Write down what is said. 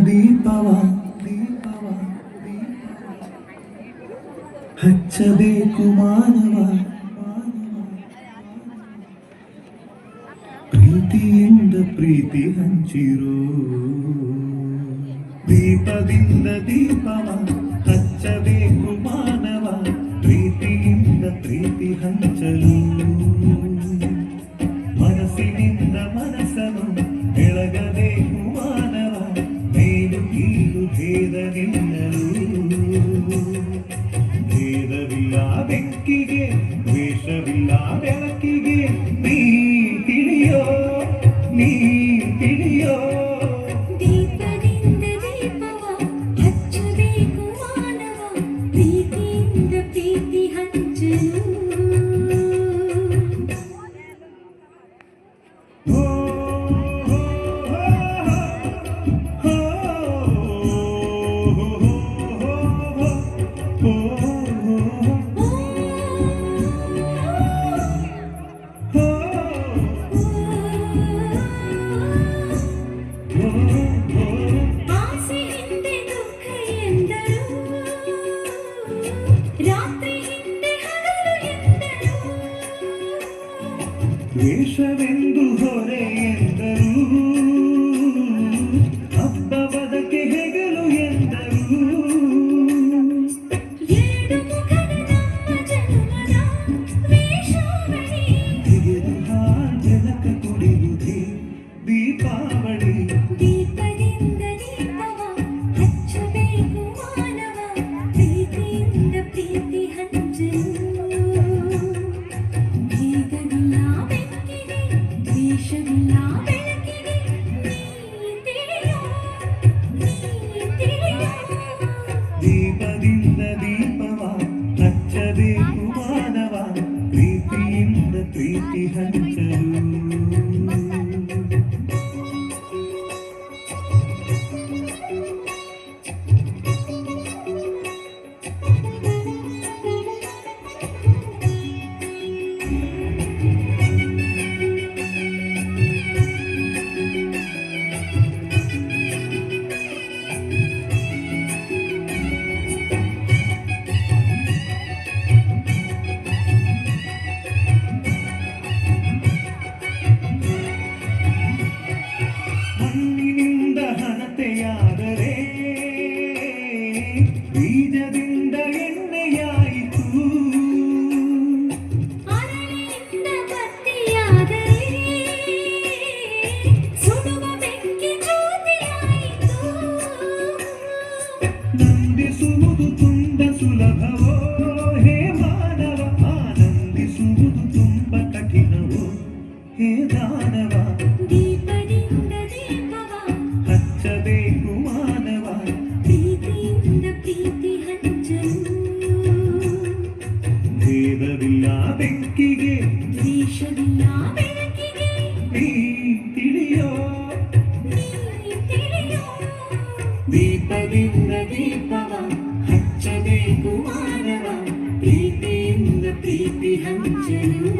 ದೀಪವ ಹಚ್ಚಬೇಕು ಮಾನವ ಪ್ರೀತಿಯಿಂದ ಪ್ರೀತಿ ಹಂಚಿರೋ ದೀಪದಿಂದ ದೀಪವ ಹಚ್ಚಬೇಕು ಮಾನವ ಪ್ರೀತಿಯಿಂದ ಪ್ರೀತಿ ಹಂಚಲು ಮನಸ್ಸಿನಿಂದ ಮನಸ್ಸನ್ನು ಬೆಳಗಬೇಕು ಮಾನವ ಮೇಲು ಕೀಳು ಭೇದವಿಲ್ಲಲು ಭೇದವಿಲ್ಲ ಬೆಂಕಿಗೆ ದ್ವೇಷವಿಲ್ಲ ಬೆಳಕಿಗೆ ನೀ ತಿಳಿಯೋ ನೀ ತಿಳಿಯೋ ದೀಪದಿಂದ ದೀಪವ ಹಚ್ಚಬೇಕು ಮಾನವ ಪ್ರೀತಿಯಿಂದ ಪ್ರೀತಿ ಹಂಚಲು ವೇಷವೆಂದು ಹೊರೆ ಎಂದರು ಹಬ್ಬವದಕ್ಕೆ ಹೆಗಲು ಎಂದರು ತೆಗೆದು ಹಾಜನಕ ಕುಡಿಯುವುದೇ ದೀಪಾವಳಿ ದೀಪದಿಂದ ದೀಪವ ಹಚ್ಚಬೇಕು ಮಾನವ ಪ್ರೀತಿಯಿಂದ ಪ್ರೀತಿ ಹಂಚಲು ಭೇದವಿಲ್ಲ ಬೆಂಕಿಗೆ ದ್ವೇಷವಿಲ್ಲ ಬೆಳಕಿಗೆ ನೀ ತಿಳಿಯೋ ದೀಪದಿಂದ ದೀಪವ ಹಚ್ಚಬೇಕು ಮಾನವ ಪ್ರೀತಿಯಿಂದ ಪ್ರೀತಿ ಹಂಚಲು ಮಣ್ಣಿನಿಂದ ಹಣತೆಯಾದರೆ ಬೀಜದಿಂದ ಎಣ್ಣೆಯಾಯಿತು ಅರಳಿನಿಂದ ಬತ್ತಿಯಾದರೆ ಸುಡುವ ಬೆಂಕಿ ಜ್ಯೋತಿಯಾಯಿತು ನಂದಿಸುವುದು ತುಂಬ ಸುಲಭವೋ ಹೇ ಮಾನವ ಆನಂದಿಸುವುದು ತುಂಬ ಕಠಿಣವೋ ಹೇ ದಾನವ ದೀಪದಿಂದ ದೀಪವ ಹಚ್ಚಬೇಕು ಮಾನವ ಪ್ರೀತಿಯಿಂದ ಪ್ರೀತಿ ಹಂಚಲು ಭೇದವಿಲ್ಲ ಬೆಂಕಿಗೆ ದ್ವೇಷವಿಲ್ಲ ಬೆಳಕಿಗೆ ನೀ ತಿಳಿಯೋ ದೀಪದಿಂದ ದೀಪವ ಹಚ್ಚಬೇಕು ಮಾನವ ಪ್ರೀತಿಯಿಂದ ಪ್ರೀತಿ ಹಂಚಲು